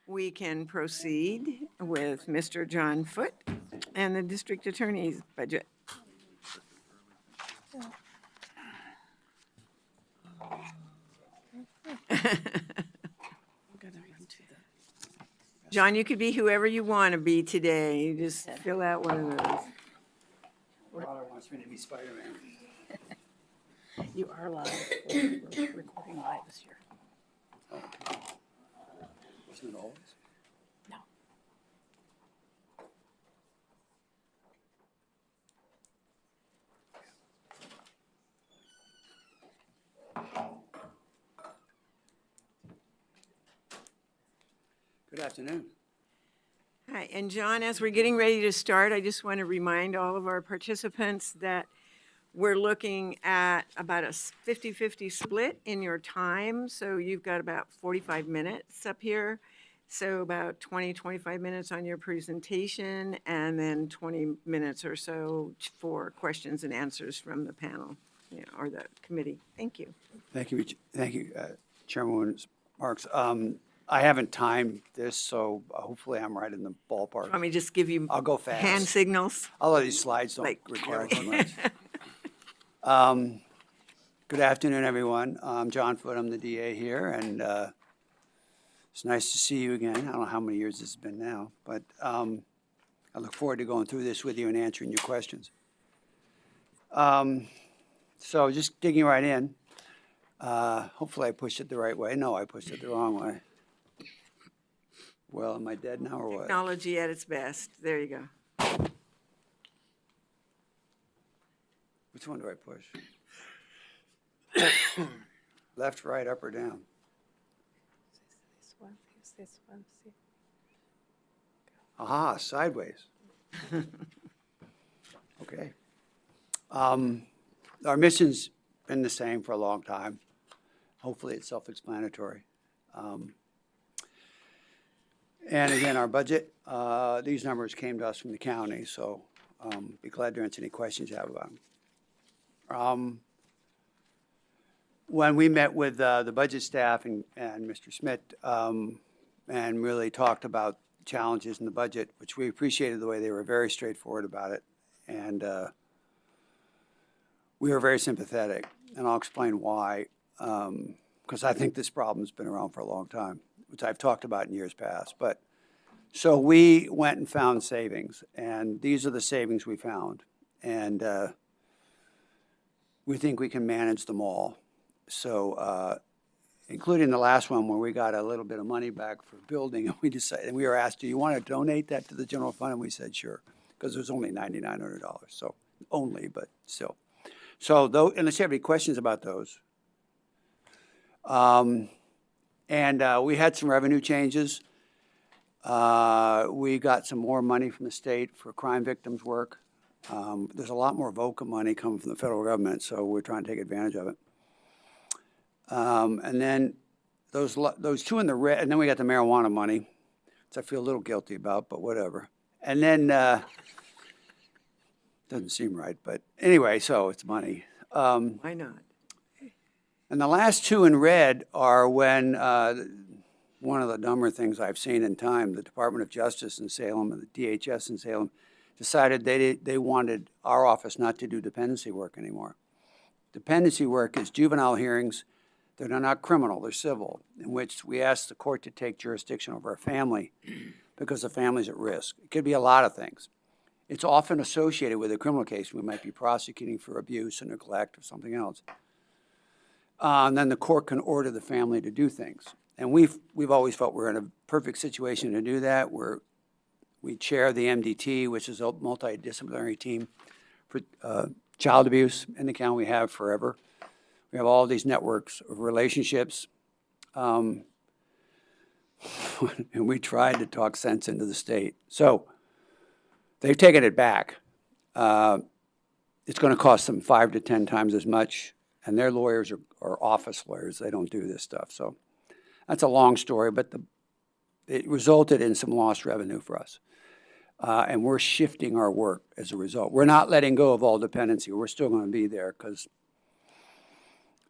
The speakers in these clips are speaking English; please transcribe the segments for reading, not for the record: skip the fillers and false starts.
we can proceed with Mr. John Foote and the district attorney's budget. John, you could be whoever you want to be today. You just fill out one of those. Father wants me to be Spider-Man. You are live. We're recording live this year. Wasn't it always? No. Good afternoon. Hi, and John, as we're getting ready to start, I just want to remind all of our participants that we're looking at about a 50-50 split in your time. So you've got about 45 minutes up here. So about 25 minutes on your presentation, and then 20 minutes or so for questions and answers from the panel, or the committee. Thank you. Thank you, Chairwoman Marks. I haven't timed this, so hopefully I'm right in the ballpark. Want me to just give you I'll go fast. hand signals? Although these slides don't Like- require too much. Good afternoon, everyone. I'm John Foote. I'm the DA here, and it's nice to see you again. I don't know how many years this has been now, but I look forward to going through this with you and answering your questions. So just digging right in. Hopefully I pushed it the right way. No, I pushed it the wrong way. Well, am I dead now or what? Technology at its best. There you go. Which one do I push? Left, right, up, or down? This one, use this one, see. Aha, sideways. Okay. Our mission's been the same for a long time. Hopefully it's self-explanatory. And again, our budget, these numbers came to us from the county, so be glad to answer any questions you have about them. When we met with the budget staff and Mr. Schmidt and really talked about challenges in the budget, which we appreciated the way they were very straightforward about it, and we were very sympathetic, and I'll explain why, because I think this problem's been around for a long time, which I've talked about in years past. But so we went and found savings, and these are the savings we found, and we think we can manage them all. So including the last one where we got a little bit of money back for building, and we decided, and we were asked, do you want to donate that to the general fund? And we said, sure, because it was only $9,900, so only, but still. So, though, unless you have any questions about those. And we had some revenue changes. We got some more money from the state for crime victims work. There's a lot more VOCA money coming from the federal government, so we're trying to take advantage of it. And then those two in the red, and then we got the marijuana money, which I feel a little guilty about, but whatever. And then, doesn't seem right, but anyway, so it's money. Why not? And the last two in red are when one of the dumber things I've seen in time, the Department of Justice in Salem and the DHS in Salem decided they wanted our office not to do dependency work anymore. Dependency work is juvenile hearings that are not criminal, they're civil, in which we ask the court to take jurisdiction over a family because the family's at risk. It could be a lot of things. It's often associated with a criminal case. We might be prosecuting for abuse or neglect or something else. And then the court can order the family to do things. And we've always felt we're in a perfect situation to do that. We chair the MDT, which is a multidisciplinary team for child abuse in the county. We have forever. We have all these networks of relationships. And we tried to talk sense into the state. So they've taken it back. It's going to cost them 5 to 10 times as much. And their lawyers are office lawyers. They don't do this stuff. So that's a long story, but it resulted in some lost revenue for us. And we're shifting our work as a result. We're not letting go of all dependency. We're still going to be there because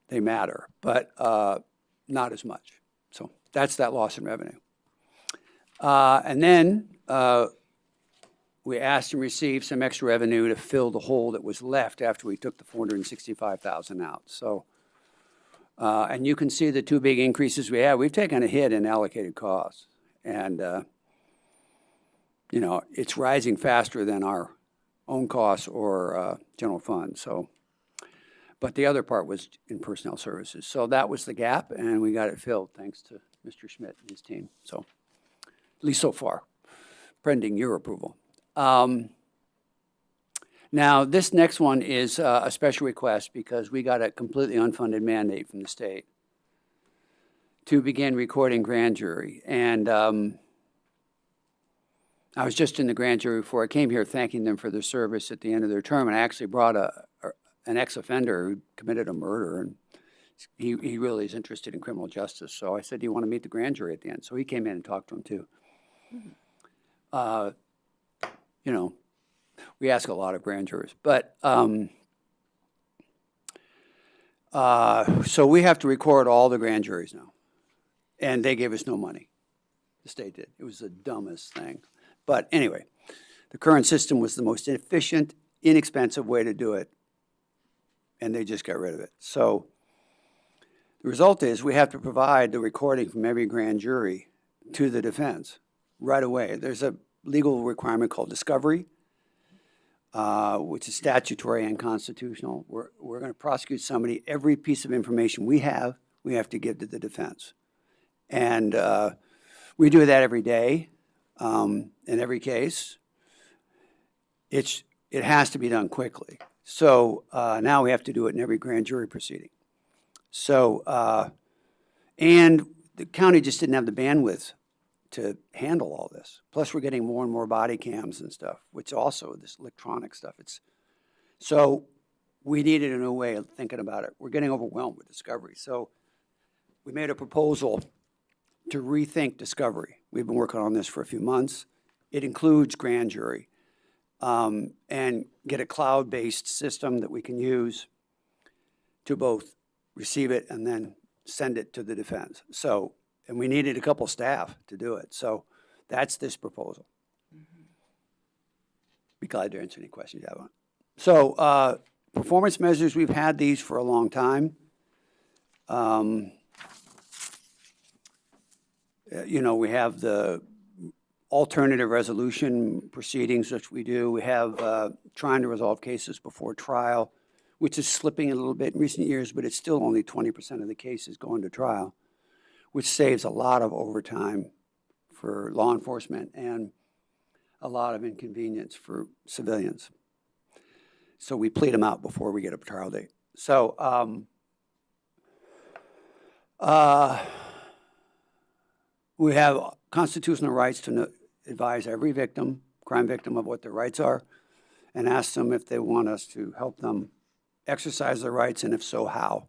they matter, but not as much. So that's that loss in revenue. And then we asked and received some extra revenue to fill the hole that was left after we took the 465,000 out. So, and you can see the two big increases we had. We've taken a hit in allocated costs. And, you know, it's rising faster than our own costs or general fund. So, but the other part was in personnel services. So that was the gap, and we got it filled thanks to Mr. Schmidt and his team. So, at least so far, pending your approval. Now, this next one is a special request because we got a completely unfunded mandate from the state to begin recording grand jury. And I was just in the grand jury before I came here thanking them for their service at the end of their term. And I actually brought an ex-offender who committed a murder, and he really is interested in criminal justice. So I said, do you want to meet the grand jury at the end? So he came in and talked to him too. You know, we ask a lot of grand jurors, but so we have to record all the grand juries now, and they gave us no money. The state did. It was the dumbest thing. But anyway, the current system was the most efficient, inexpensive way to do it, and they just got rid of it. So the result is we have to provide the recording from every grand jury to the defense right away. There's a legal requirement called discovery, which is statutory and constitutional. We're going to prosecute somebody. Every piece of information we have to give to the defense. And we do that every day. In every case, it has to be done quickly. So now we have to do it in every grand jury proceeding. So, and the county just didn't have the bandwidth to handle all this. Plus, we're getting more and more body cams and stuff, which also this electronic stuff. So we needed a new way of thinking about it. We're getting overwhelmed with discovery. So we made a proposal to rethink discovery. We've been working on this for a few months. It includes grand jury, and get a cloud-based system that we can use to both receive it and then send it to the defense. So, and we needed a couple staff to do it. So that's this proposal. Be glad to answer any questions you have on it. So performance measures, we've had these for a long time. You know, we have the alternative resolution proceedings, which we do. We have trying to resolve cases before trial, which is slipping a little bit in recent years, but it's still only 20% of the cases going to trial, which saves a lot of overtime for law enforcement and a lot of inconvenience for civilians. So we plead them out before we get a trial date. So we have constitutional rights to advise every victim, crime victim, of what their rights are, and ask them if they want us to help them exercise their rights, and if so, how.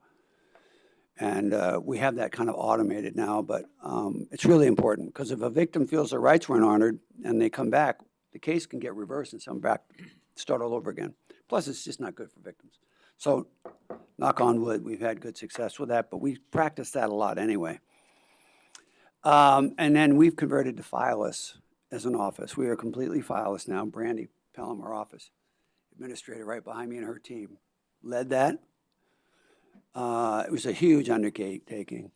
And we have that kind of automated now, but it's really important, because if a victim feels their rights weren't honored and they come back, the case can get reversed and sent back, start all over again. Plus, it's just not good for victims. So, knock on wood, we've had good success with that, but we practice that a lot anyway. And then we've converted to fileless as an office. We are completely fileless now. Brandy Pelham, our office administrator right behind me, and her team led that. It was a huge undertaking.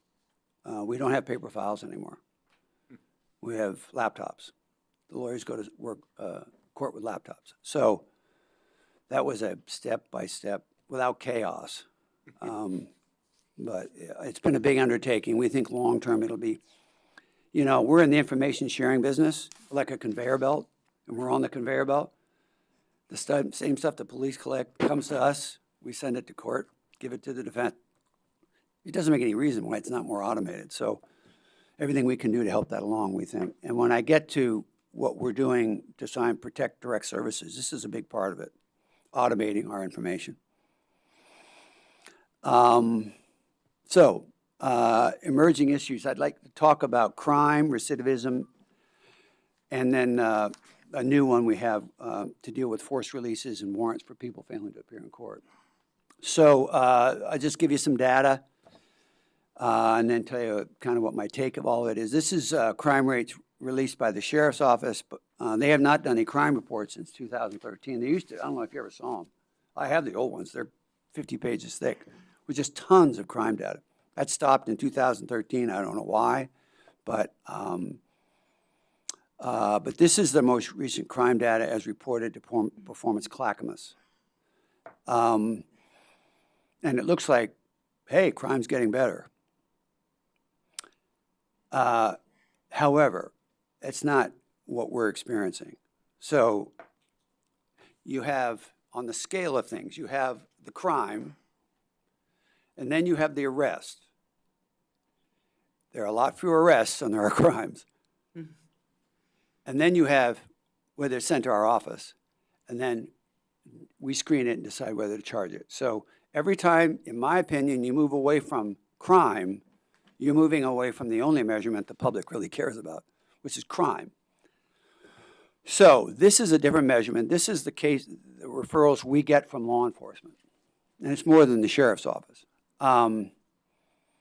We don't have paper files anymore. We have laptops. The lawyers go to court with laptops. So that was a step-by-step, without chaos. But it's been a big undertaking. We think long-term it'll be, you know, we're in the information sharing business, like a conveyor belt, and we're on the conveyor belt. The same stuff the police collect comes to us. We send it to court, give it to the defense. It doesn't make any reason why it's not more automated. So everything we can do to help that along, we think. And when I get to what we're doing to try and protect direct services, this is a big part of it, automating our information. Emerging issues. I'd like to talk about crime, recidivism, and then a new one we have to deal with forced releases and warrants for people failing to appear in court. So I'll just give you some data and then tell you kind of what my take of all of it is. This is crime rates released by the sheriff's office, but they have not done any crime reports since 2013. They used to, I don't know if you ever saw them. I have the old ones. They're 50 pages thick with just tons of crime data. That stopped in 2013. I don't know why, but this is the most recent crime data as reported to Performance Clackamas. And it looks like, hey, crime's getting better. However, it's not what we're experiencing. So you have, on the scale of things, you have the crime, and then you have the arrest. There are a lot fewer arrests than there are crimes. And then you have whether it's sent to our office, and then we screen it and decide whether to charge it. So every time, in my opinion, you move away from crime, you're moving away from the only measurement the public really cares about, which is crime. So this is a different measurement. This is the case, the referrals we get from law enforcement. And it's more than the sheriff's office.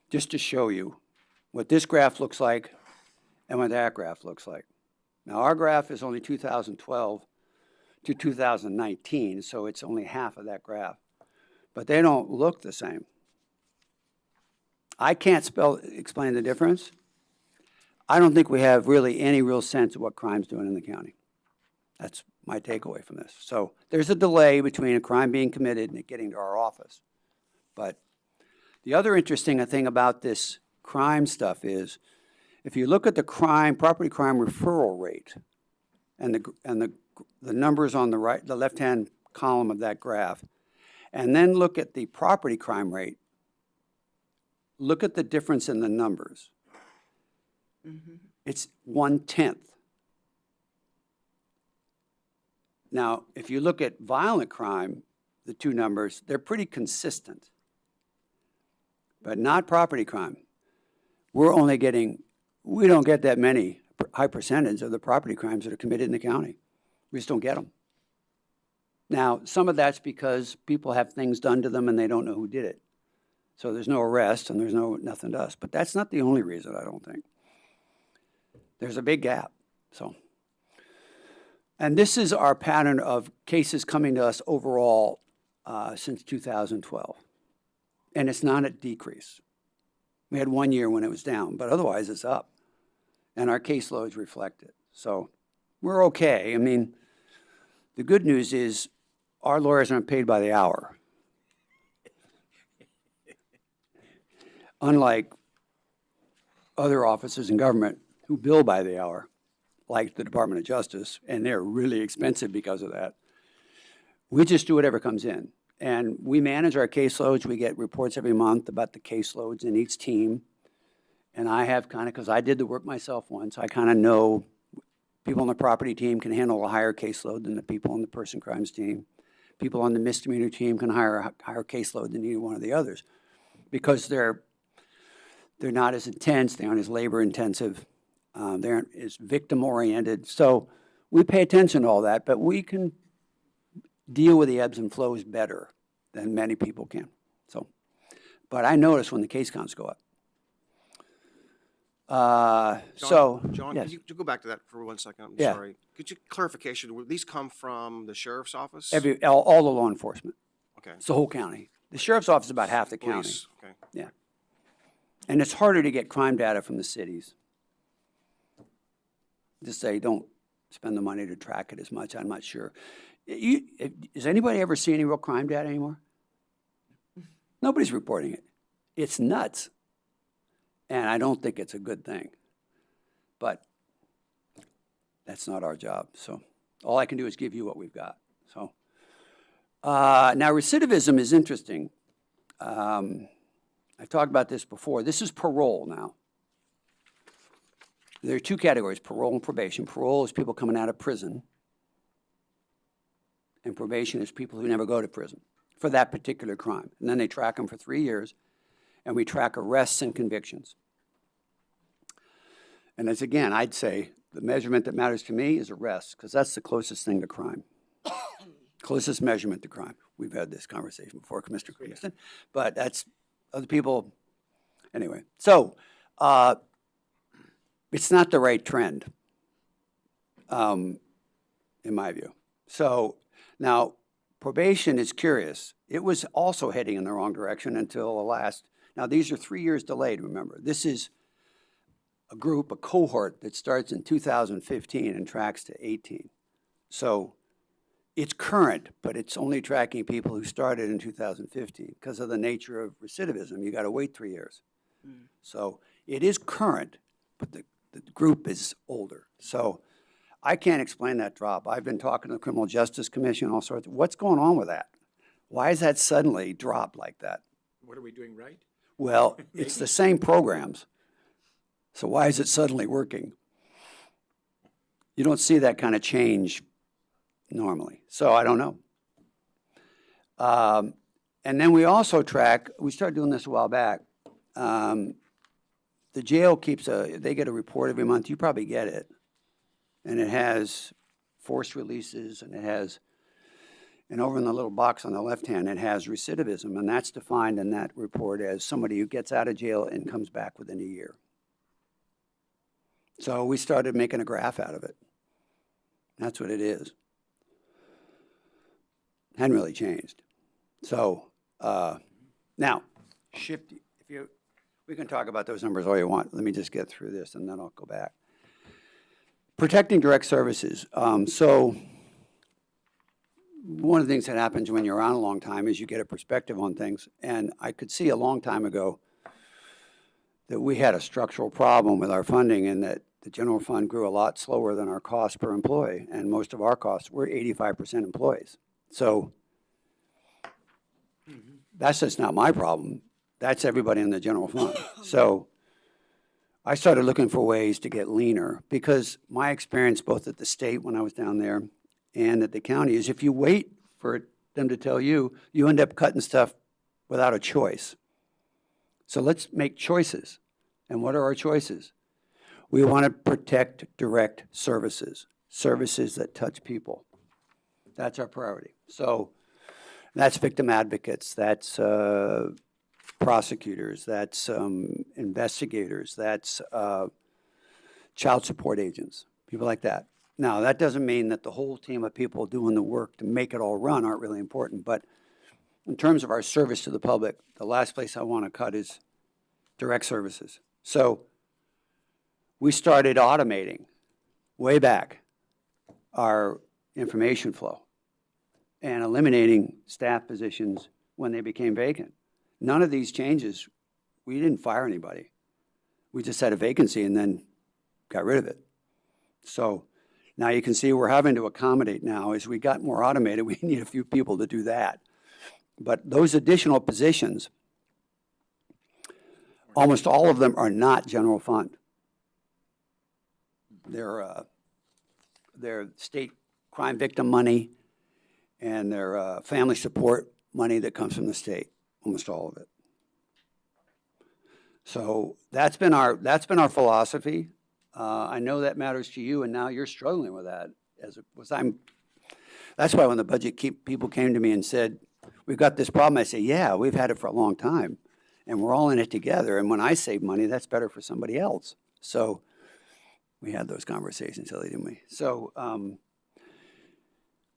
Just to show you what this graph looks like and what that graph looks like. Now, our graph is only 2012 to 2019, so it's only half of that graph. But they don't look the same. I can't explain the difference. I don't think we have really any real sense of what crime's doing in the county. That's my takeaway from this. So there's a delay between a crime being committed and it getting to our office. But the other interesting thing about this crime stuff is, if you look at the property crime referral rate, and the numbers on the right, the left-hand column of that graph, and then look at the property crime rate, look at the difference in the numbers. It's 1/10. Now, if you look at violent crime, the two numbers, they're pretty consistent, but not property crime. We're only getting, we don't get that many, high percentage of the property crimes that are committed in the county. We just don't get them. Now, some of that's because people have things done to them and they don't know who did it. So there's no arrest and there's nothing to us. But that's not the only reason, I don't think. There's a big gap, so. And this is our pattern of cases coming to us overall since 2012. And it's not a decrease. We had 1 year when it was down, but otherwise it's up. And our caseloads reflect it. So we're okay. I mean, the good news is our lawyers aren't paid by the hour. Unlike other offices in government who bill by the hour, like the Department of Justice, and they're really expensive because of that. We just do whatever comes in. And we manage our caseloads. We get reports every month about the caseloads in each team. And I have kind of, because I did the work myself once, I kind of know people on the property team can handle a higher caseload than the people on the person crimes team. People on the misdemeanor team can hire a higher caseload than either one of the others, because they're not as intense, they aren't as labor intensive, they aren't as victim oriented. So we pay attention to all that, but we can deal with the ebbs and flows better than many people can. So, but I notice when the case counts go up. John, yes. could you go back to that for 1 second? I'm Yeah. sorry. Could you clarification? Will these come from the sheriff's office? All the law enforcement. Okay. It's the whole county. The sheriff's office is about half the county. Police. Okay. Yeah. And it's harder to get crime data from the cities. Just they don't spend the money to track it as much, I'm not sure. Does anybody ever see any real crime data anymore? Nobody's reporting it. It's nuts. And I don't think it's a good thing. But that's not our job. So all I can do is give you what we've got. So now recidivism is interesting. I've talked about this before. This is parole now. There are two categories, parole and probation. Parole is people coming out of prison, and probation is people who never go to prison for that particular crime. And then they track them for 3 years, and we track arrests and convictions. And as again, I'd say the measurement that matters to me is arrests, because that's the closest thing to crime. Closest measurement to crime. We've had this conversation before, Mr. Cranston, but that's other people. Anyway, so it's not the right trend. in my view. So now probation is curious. It was also heading in the wrong direction until the last, now these are 3 years delayed, remember. This is a group, a cohort that starts in 2015 and tracks to 18. So it's current, but it's only tracking people who started in 2015 because of the nature of recidivism. You got to wait 3 years. So it is current, but the group is older. So I can't explain that drop. I've been talking to the Criminal Justice Commission, all sorts. What's going on with that? Why is that suddenly dropped like that? What are we doing right? Well, it's the same programs. So why is it suddenly working? You don't see that kind of change normally. So I don't know. And then we also track, we started doing this a while back. The jail keeps they get a report every month. You probably get it. And it has forced releases, and it has, and over in the little box on the left hand, it has recidivism. And that's defined in that report as somebody who gets out of jail and comes back within a year. So we started making a graph out of it. That's what it is. Hadn't really changed. So now, we can talk about those numbers all you want. Let me just get through this, and then I'll go back. Protecting direct services. So one of the things that happens when you're around a long time is you get a perspective on things. And I could see a long time ago that we had a structural problem with our funding, and that the general fund grew a lot slower than our cost per employee. And most of our costs were 85% employees. So that's just not my problem. That's everybody in the general fund. So I started looking for ways to get leaner, because my experience both at the state when I was down there and at the county is if you wait for them to tell you, you end up cutting stuff without a choice. So let's make choices. And what are our choices? We want to protect direct services, services that touch people. That's our priority. So that's victim advocates, that's prosecutors, that's investigators, that's child support agents, people like that. Now, that doesn't mean that the whole team of people doing the work to make it all run aren't really important, but in terms of our service to the public, the last place I want to cut is direct services. So we started automating way back our information flow and eliminating staff positions when they became vacant. None of these changes, we didn't fire anybody. We just had a vacancy and then got rid of it. So now you can see we're having to accommodate now. As we got more automated, we need a few people to do that. But those additional positions, almost all of them are not general fund. They're state crime victim money, and they're family support money that comes from the state, almost all of it. So that's been our philosophy. I know that matters to you, and now you're struggling with that. That's why when the budget people came to me and said, "We've got this problem," I say, "Yeah, we've had it for a long time, and we're all in it together. And when I save money, that's better for somebody else." So we had those conversations, Ellie, didn't we? So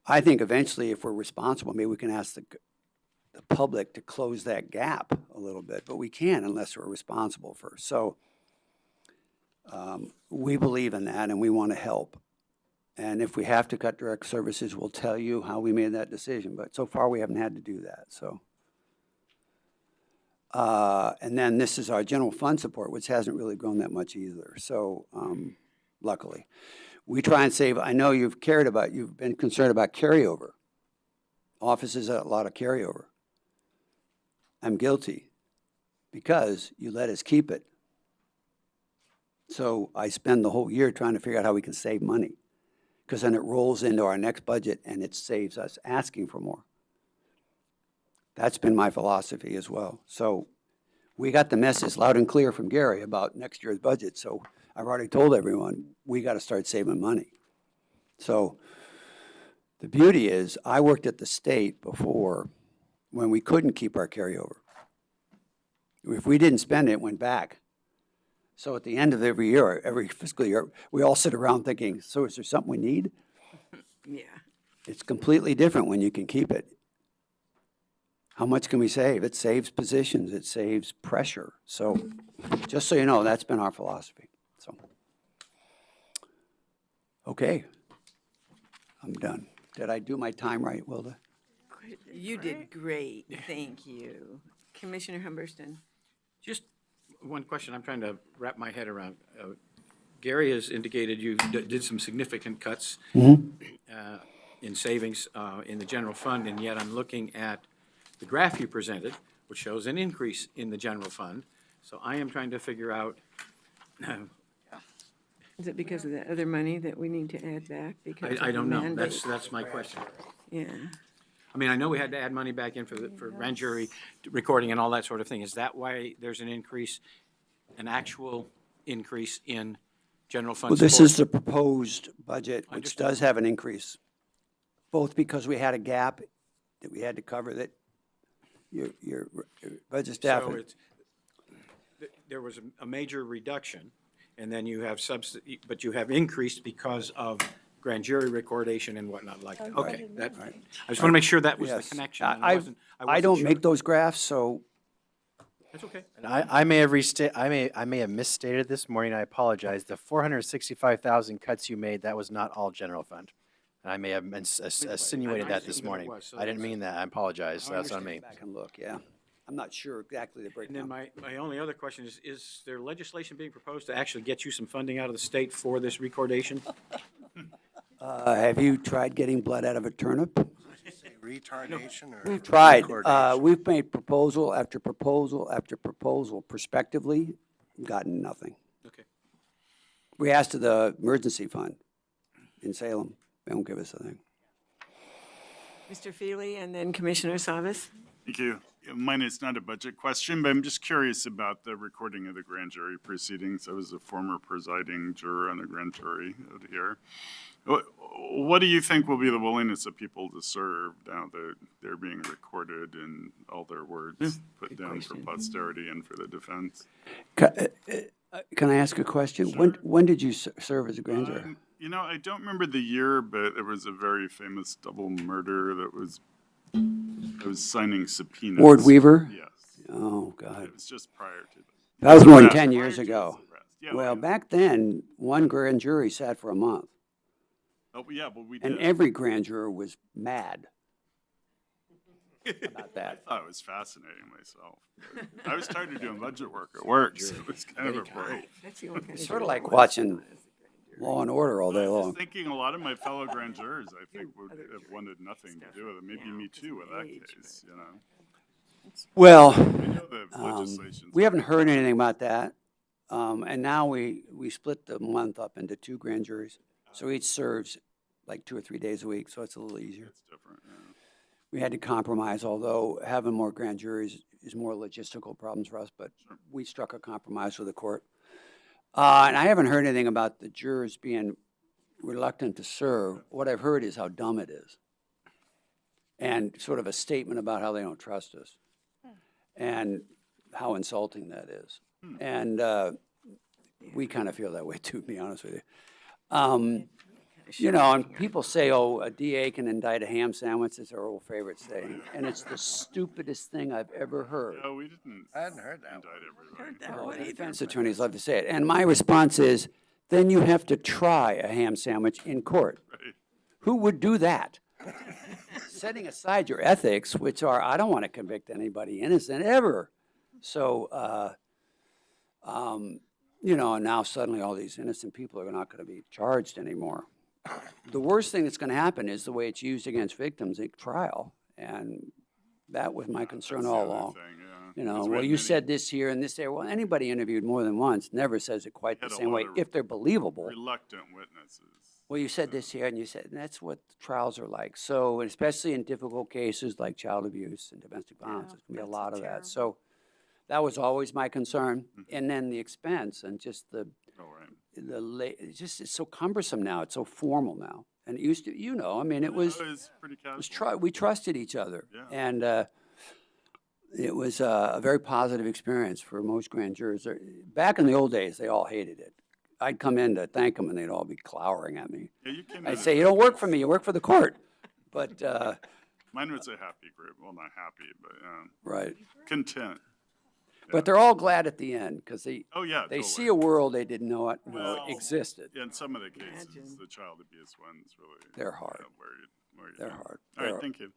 I think eventually, if we're responsible, maybe we can ask the public to close that gap a little bit, but we can't unless we're responsible first. So we believe in that, and we want to help. And if we have to cut direct services, we'll tell you how we made that decision. But so far, we haven't had to do that. So, and then this is our general fund support, which hasn't really grown that much either. So, luckily, we try and save. I know you've been concerned about carryover. Offices have a lot of carryover. I'm guilty because you let us keep it. So I spend the whole year trying to figure out how we can save money, because then it rolls into our next budget and it saves us asking for more. That's been my philosophy as well. So we got the message loud and clear from Gary about next year's budget. So I've already told everyone, we got to start saving money. So the beauty is I worked at the state before when we couldn't keep our carryover. If we didn't spend it, it went back. So at the end of every year, every fiscal year, we all sit around thinking, so is there something we need? Yeah. It's completely different when you can keep it. How much can we save? It saves positions, it saves pressure. So just so you know, that's been our philosophy, so. Okay. I'm done. Did I do my time right, Wilda? You did great, thank you. Commissioner Humberston? Just one question I'm trying to wrap my head around. Gary has indicated you did some significant cuts in savings in the general fund, and yet I'm looking at the graph you presented, which shows an increase in the general fund. So I am trying to figure out, Is it because of the other money that we need to add back because of I the don't know. mandate? That's my question. Yeah. I mean, I know we had to add money back in for grand jury recording and all that sort of thing. Is that why there's an increase, an actual increase in general fund Well, this support? is the proposed budget, which Understood. does have an increase, both because we had a gap that we had to cover that your budget staff. So it's, there was a major reduction, and then you have but you have increased because of grand jury recordation and whatnot like that. Okay, that, I just want to make sure that was the Yes. connection. and I wasn't don't sure. make those graphs, so That's okay. And I may have I may have misstated this morning. I apologize. The 465,000 cuts you made, that was not all general fund. And I may have insinuated that this assumed that it morning. was, so I didn't mean that. I apologize. I That's on me. back and look, yeah. I'm not sure exactly the And then breakdown. my only other question is there legislation being proposed to actually get you some funding out of the state for this recordation? Have you tried getting blood out of a turnip? Retardation or? We've tried. Recordation. We've made proposal after proposal after proposal prospectively, gotten nothing. Okay. We asked the emergency fund in Salem. They don't give us a thing. Mr. Feely and then Commissioner Savas? Thank you. Mine is not a budget question, but I'm just curious about the recording of the grand jury proceedings. I was a former presiding juror on the grand jury out here. What do you think will be the willingness of people to serve now that they're being recorded and all their words put down for posterity and for the defense? Can I ask a question? Sure. When did you serve as a grand jury? You know, I don't remember the year, but there was a very famous double murder that was, I was signing subpoenas. Ward Weaver? Yes. Oh, God. It was just prior to that. That was more than Arrest, 10 prior years to his ago. arrest. Yeah, Well, yeah. back then, one grand jury sat for a month, Oh, yeah, but we and did. every grand juror was mad about that. I thought it was fascinating myself. I was tired of doing budget work at work, so it was kind of a break. That's the only kind of. Sort of jury like I was watching on as a grand jury. Law and Order all day I was long. thinking a lot of my fellow grand jurors, I think, would have wanted nothing to do with it. Maybe me too in that case, you know. Well, I know the legislation's. we haven't heard anything about that. And now we split the month up into two grand juries. So each serves like 2 or 3 days a week, so it's a little easier. It's different, yeah. We had to compromise, although having more grand juries is more logistical problems for us, but we struck a compromise with the court. And I haven't heard anything about the jurors being reluctant to serve. What I've heard is how dumb it is. And sort of a statement about how they don't trust us. And how insulting that is. And we kind of feel that way too, to be honest with you. You know, and people say, oh, a DA can indict a ham sandwich. It's our old favorite saying. And it's the stupidest thing I've ever heard. No, we didn't. I hadn't heard that Indict everybody. Oh, defense attorneys love to say it. And my response is, then you have to try a ham sandwich in court. Right. Who would do that? Setting aside your ethics, which are, I don't want to convict anybody innocent ever. So, you know, and now suddenly all these innocent people are not going to be charged anymore. The worst thing that's going to happen is the way it's used against victims at trial. And that was my concern That's the all other along. thing, yeah. You know, Because we well, had you many said this here and this there. Well, anybody interviewed more than once never says it quite the Had a same lot way, of if they're believable. Reluctant witnesses. Well, you said this here and you said, and that's what the trials are like. So, and especially in difficult cases like child abuse and domestic violence, there's gonna be a lot of that. So that was always my concern. And then the expense and just the, Oh, right. it's so cumbersome now. It's so formal now. And it used to, you know, I mean, it was, It was pretty casual. we trusted each other. Yeah. And It was a very positive experience for most grand jurors. Back in the old days, they all hated it. I'd come in to thank them, and they'd all be glowering at me. Yeah, you came in I'd as say, "You a- don't work for me, you work for the court." But, Mine was a happy group. Well, not happy, but right. content. But they're all glad at the end, because Oh, yeah, they see totally. a world they didn't know Well, existed. In some of the cases, Imagine. the child abuse ones really. They're hard. Where you They're go. hard. All They're- right, thank you.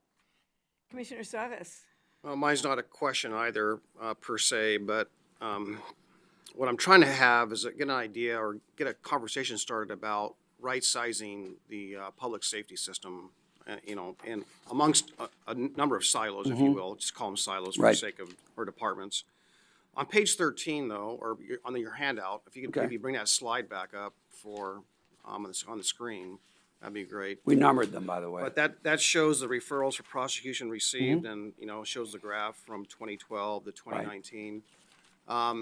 Commissioner Savas. Well, mine's not a question either, per se, but what I'm trying to have is get an idea or get a conversation started about right-sizing the public safety system, and amongst a number of silos, if you will, just call them silos for the Right. sake of our departments. On page 13, though, or on your handout, if you could Okay. maybe bring that slide back up for, on the screen, that'd be great. We numbered them, by the way. But that shows the referrals for prosecution received and, shows the graph from 2012 to 2019,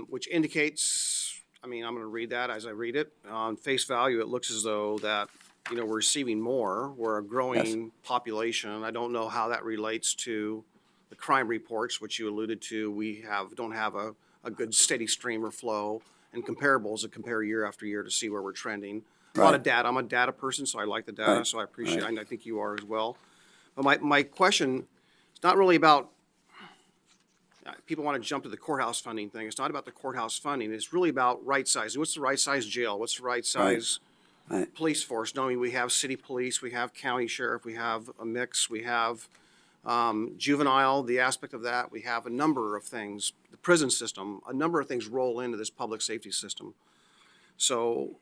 which indicates, I'm going to read that as I read it. On face value, it looks as though that, we're receiving more. We're a growing population. I don't know how that relates to the crime reports, which you alluded to. We don't have a good steady stream or flow and comparables that compare year after year to see where we're trending. A lot of Right. data. I'm a data person, so I like the data, Right. so I appreciate it, Right. and I think you are as well. But my question, it's not really about, people want to jump to the courthouse funding thing. It's not about the courthouse funding. It's really about right sizing. What's the right size jail? What's the right size Right. police force? Knowing we have city police, we have county sheriff, we have a mix, we have juvenile, the aspect of that. We have a number of things, the prison system, a number of things roll into this public safety system. So,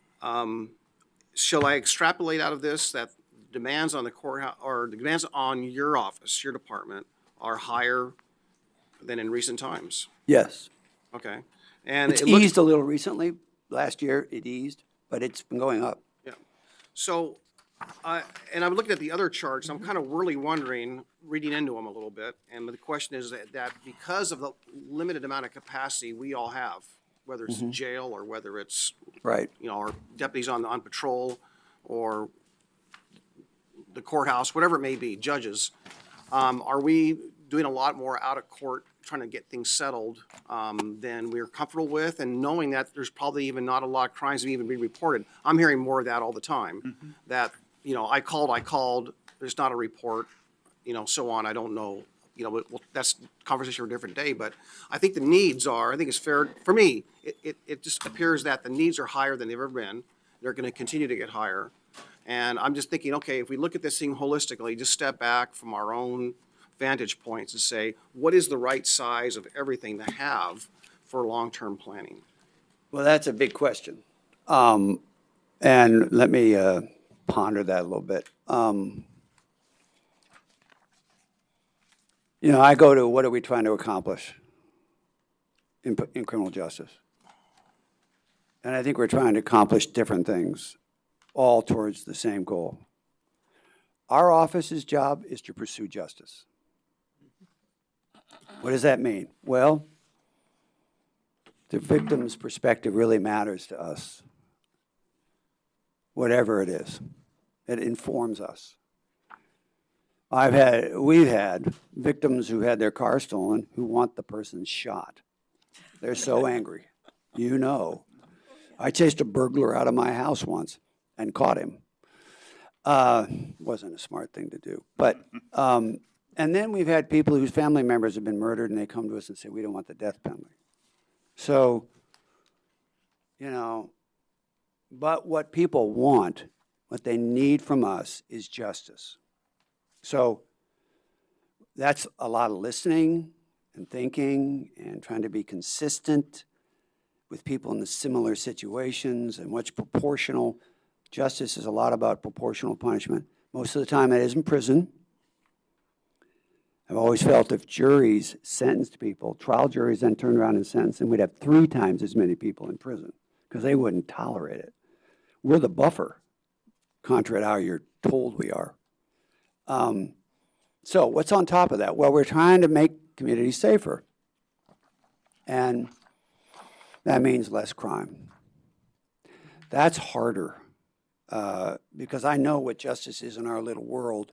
shall I extrapolate out of this that demands on the courthouse, or the demands on your office, your department, are higher than in recent times? Yes. Okay. And It's it looks, eased a little recently. Last year, it eased, but it's been going up. yeah. So, and I'm looking at the other charts, I'm kind of really wondering, reading into them a little bit, and the question is that because of the limited amount of capacity we all have, whether it's jail or whether it's, Right. our deputies on patrol or the courthouse, whatever it may be, judges, are we doing a lot more out of court, trying to get things settled than we're comfortable with, and knowing that there's probably even not a lot of crimes that even being reported? I'm hearing more of that all the time, that, I called, there's not a report, so on, I don't know, well, that's a conversation for a different day, but I think the needs are, I think it's fair, for me, it just appears that the needs are higher than they've ever been. They're gonna continue to get higher. And I'm just thinking, okay, if we look at this thing holistically, just step back from our own vantage points and say, what is the right size of everything to have for long-term planning? Well, that's a big question. And let me ponder that a little bit. I go to what are we trying to accomplish in criminal justice? And I think we're trying to accomplish different things, all towards the same goal. Our office's job is to pursue justice. What does that mean? Well, the victim's perspective really matters to us, whatever it is. It informs us. We've had victims who had their car stolen who want the person shot. They're so angry. I chased a burglar out of my house once and caught him. Wasn't a smart thing to do. But, and then we've had people whose family members have been murdered and they come to us and say, we don't want the death penalty. So, but what people want, what they need from us is justice. So that's a lot of listening and thinking and trying to be consistent with people in the similar situations and what's proportional. Justice is a lot about proportional punishment. Most of the time it is in prison. I've always felt if juries sentenced people, trial juries then turned around and sentenced them, we'd have 3 times as many people in prison because they wouldn't tolerate it. We're the buffer, contrary to how you're told we are. So what's on top of that? Well, we're trying to make communities safer. And that means less crime. That's harder because I know what justice is in our little world,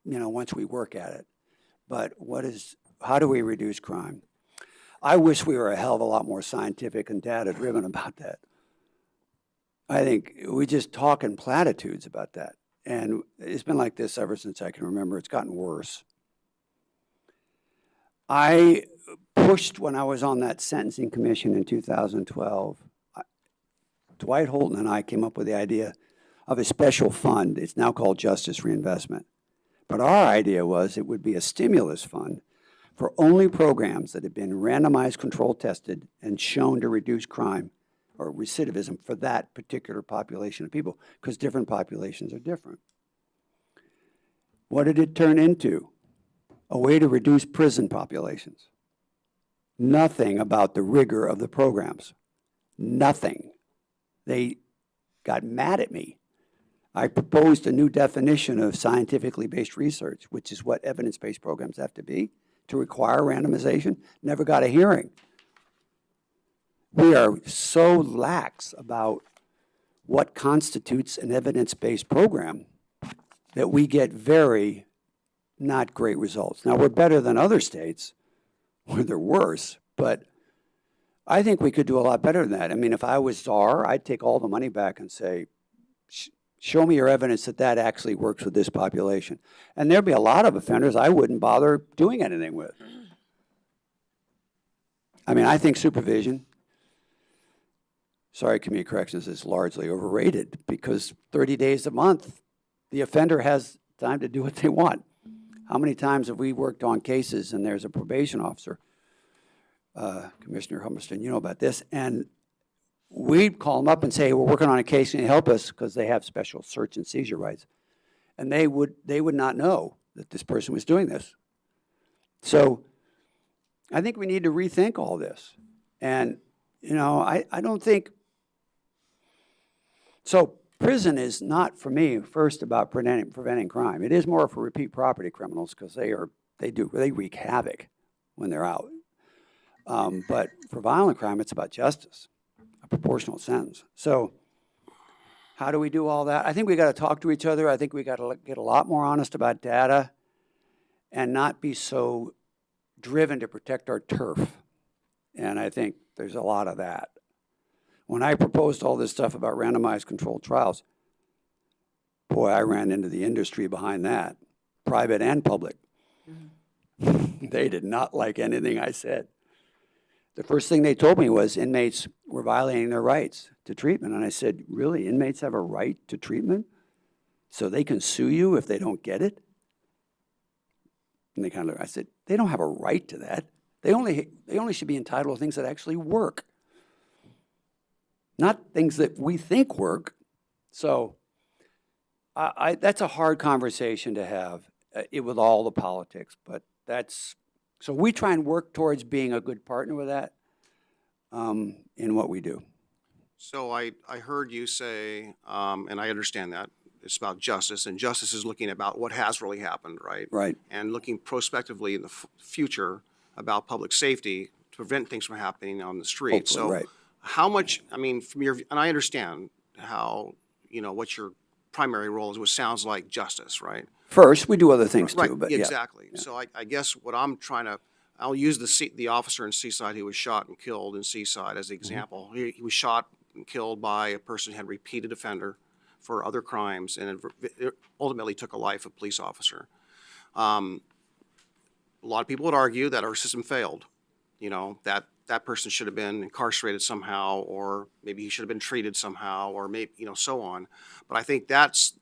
once we work at it. But what is how do we reduce crime? I wish we were a hell of a lot more scientific and data-driven about that. I think we just talk in platitudes about that. And it's been like this ever since I can remember. It's gotten worse. I pushed when I was on that sentencing commission in 2012. Dwight Holton and I came up with the idea of a special fund. It's now called Justice Reinvestment. But our idea was it would be a stimulus fund for only programs that had been randomized, control tested, and shown to reduce crime or recidivism for that particular population of people, because different populations are different. What did it turn into? A way to reduce prison populations. Nothing about the rigor of the programs. Nothing. They got mad at me. I proposed a new definition of scientifically based research, which is what evidence-based programs have to be, to require randomization. Never got a hearing. We are so lax about what constitutes an evidence-based program that we get very not great results. Now, we're better than other states where they're worse, but I think we could do a lot better than that. I mean, if I was czar, I'd take all the money back and say, show me your evidence that that actually works with this population. And there'd be a lot of offenders I wouldn't bother doing anything with. I mean, I think supervision, sorry, community corrections is largely overrated because 30 days a month, the offender has time to do what they want. How many times have we worked on cases and there's a probation officer, Commissioner Humberston, you know about this, and we'd call them up and say, we're working on a case, can you help us? Because they have special search and seizure rights. And they would not know that this person was doing this. So I think we need to rethink all this. And, you know, I don't think, so prison is not, for me, first about preventing crime. It is more for repeat property criminals because they wreak havoc when they're out. But for violent crime, it's about justice, a proportional sentence. So how do we do all that? I think we got to talk to each other. I think we got to get a lot more honest about data and not be so driven to protect our turf. And I think there's a lot of that. When I proposed all this stuff about randomized controlled trials, boy, I ran into the industry behind that, private and public. They did not like anything I said. The first thing they told me was inmates were violating their rights to treatment. And I said, really, inmates have a right to treatment? So they can sue you if they don't get it? And they kind of, I said, they don't have a right to that. They only should be entitled to things that actually work. Not things that we think work. So that's a hard conversation to have with all the politics, but so we try and work towards being a good partner with that in what we do. So I heard you say, and I understand that, it's about justice, and justice is looking about what has really happened, right? Right. And looking prospectively in the future about public safety to prevent things from happening on the street. Hopefully, So right. how much, I mean, from your, and I understand how, you know, what your primary role is, which sounds like justice, right? First, we do other things Right, too, but yeah. exactly. So I guess what I'm trying to, I'll use the officer in Seaside who was shot and killed in Seaside as the example. He was shot and killed by a person who had repeated offender for other crimes, and it ultimately took a life of a police officer. A lot of people would argue that our system failed. You know, that person should have been incarcerated somehow, or maybe he should have been treated somehow, or maybe, you know, so on. But I think that's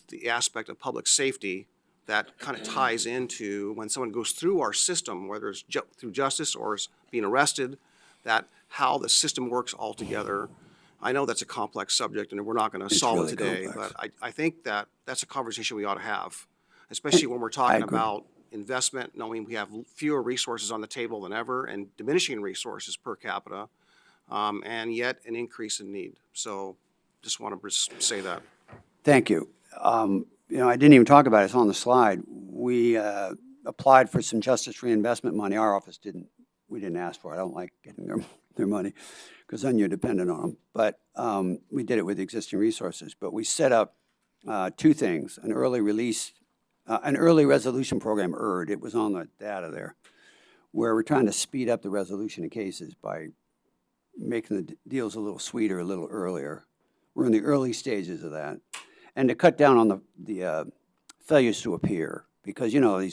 the aspect of public safety that kind of ties into when someone goes through our system, whether it's through justice or is being arrested, that how the system works altogether. I know that's a complex subject and we're not going to solve really it today, complex. but I think that's a conversation we ought to have, especially when we're talking agree. about investment, knowing we have fewer resources on the table than ever and diminishing resources per capita, and yet an increase in need. So just want to say that. Thank you. You know, I didn't even talk about it. It's on the slide. We applied for some justice reinvestment money. Our office didn't. We didn't ask for it. I don't like getting their money because then you're dependent on them. But we did it with existing resources. But we set up two things: an early resolution program, ERD. It was on the data there, where we're trying to speed up the resolution of cases by making the deals a little sweeter, a little earlier. We're in the early stages of that. And to cut down on the failures to appear, because, you know,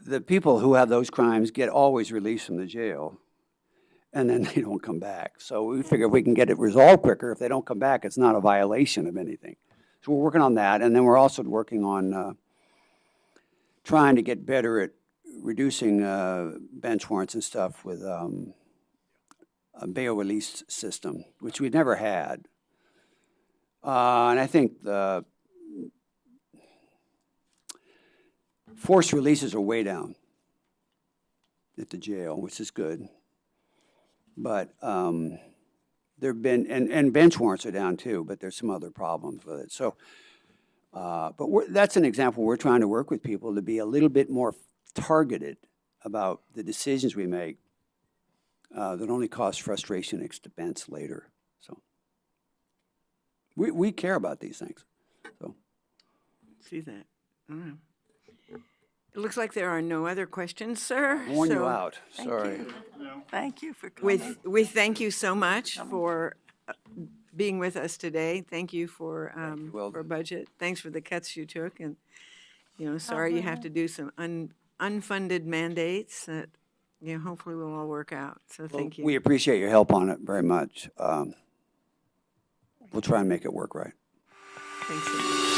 the people who have those crimes get always released from the jail, and then they don't come back. So we figure if we can get it resolved quicker, if they don't come back, it's not a violation of anything. So we're working on that, and then we're also working on trying to get better at reducing bench warrants and stuff with a bail release system, which we'd never had. And I think the forced releases are way down at the jail, which is good. But there've been, and bench warrants are down too, but there's some other problems with it. So, but that's an example. We're trying to work with people to be a little bit more targeted about the decisions we make that only cause frustration and expense later. So we care about these things. So See that? All right. It looks like there are no other questions, sir. I warn you So out. Sorry. Thank you for coming. We thank you so much for being with us today. Thank you for Will. budget. Thanks for the cuts you took, and, you know, sorry you have to do some unfunded mandates that, you know, hopefully will all work out. So thank you. We appreciate your help on it very much. We'll try and make it work right. Thanks.